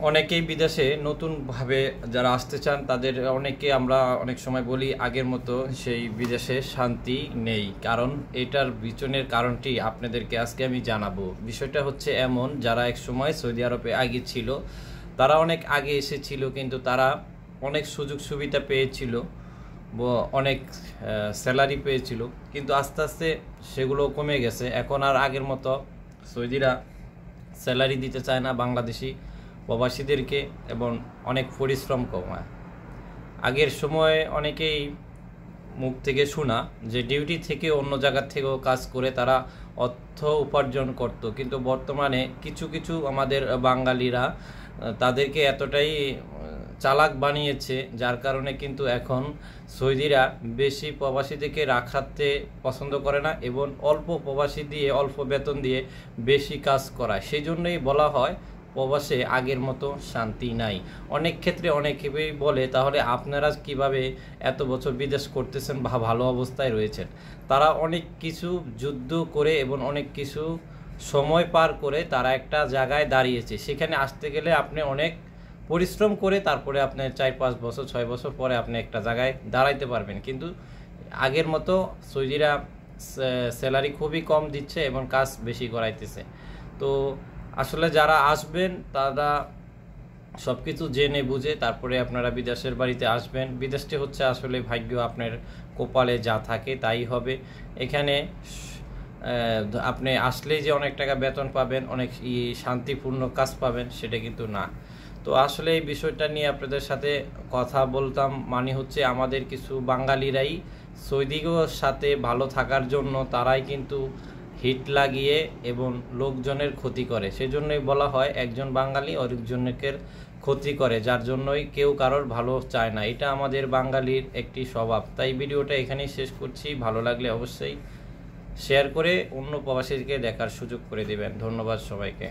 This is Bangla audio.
অনেকেই বিদেশে নতুনভাবে যারা আসতে চান তাদের অনেকে আমরা অনেক সময় বলি আগের মতো সেই বিদেশে শান্তি নেই। কারণ এটার পিছনের কারণটি আপনাদেরকে আজকে আমি জানাবো। বিষয়টা হচ্ছে এমন, যারা এক সময় সৌদি আরবে আগে ছিল তারা অনেক আগে এসেছিল, কিন্তু তারা অনেক সুযোগ সুবিধা পেয়েছিল, অনেক স্যালারি পেয়েছিল, কিন্তু আস্তে আস্তে সেগুলো কমে গেছে। এখন আর আগের মতো সৌদিরা স্যালারি দিতে চায় না বাংলাদেশি প্রবাসীদেরকে, এবং অনেক পরিশ্রম কমায়। আগের সময়ে অনেকেই মুখ থেকে শোনা যে ডিউটি থেকে অন্য জায়গার থেকেও কাজ করে তারা অর্থ উপার্জন করত, কিন্তু বর্তমানে কিছু কিছু আমাদের বাঙালিরা তাদেরকে এতটাই চালাক বানিয়েছে, যার কারণে কিন্তু এখন সৌদিরা বেশি প্রবাসীদেরকে রাখাতে পছন্দ করে না, এবং অল্প প্রবাসী দিয়ে অল্প বেতন দিয়ে বেশি কাজ করায়। সেই জন্যই বলা হয় প্রবাসে আগের মতো শান্তি নাই। অনেক ক্ষেত্রে অনেকেই বলে, তাহলে আপনারা কিভাবে এত বছর বিদেশ করতেছেন বা ভালো অবস্থায় রয়েছেন? তারা অনেক কিছু যুদ্ধ করে এবং অনেক কিছু সময় পার করে তারা একটা জায়গায় দাঁড়িয়েছে। সেখানে আসতে গেলে আপনি অনেক পরিশ্রম করে তারপরে আপনি 4-5 বছর 6 বছর পরে আপনি একটা জায়গায় দাঁড়াইতে পারবেন। কিন্তু আগের মতো সৌদিরা স্যালারি খুবই কম দিচ্ছে এবং কাজ বেশি করাইতেছে। তো আসলে যারা আসবেন তারা সব কিছু জেনে বুঝে তারপরে আপনারা বিদেশের বাড়িতে আসবেন। বিদেশটি হচ্ছে আসলে ভাগ্য, আপনার কপালে যা থাকে তাই হবে। এখানে আপনি আসলেই যে অনেক টাকা বেতন পাবেন, অনেক শান্তিপূর্ণ কাজ পাবেন, সেটা কিন্তু না। তো আসলে এই বিষয়টা নিয়ে আপনাদের সাথে কথা বলতাম, মানে হচ্ছে আমাদের কিছু বাঙালিরাই সৌদির সাথে ভালো থাকার জন্য তারাই কিন্তু হিট লাগিয়ে এবং লোকজনের ক্ষতি করে। সেজন্যই বলা হয় একজন বাঙালি আরেকজনের ক্ষতি করে, যার জন্যই কেউ কারোর ভালো চায় না। এটা আমাদের বাঙালির একটি স্বভাব। তাই ভিডিওটা এখানেই শেষ করছি। ভালো লাগলে অবশ্যই শেয়ার করে অন্য প্রবাসীকে দেখার সুযোগ করে দেবেন। ধন্যবাদ সবাইকে।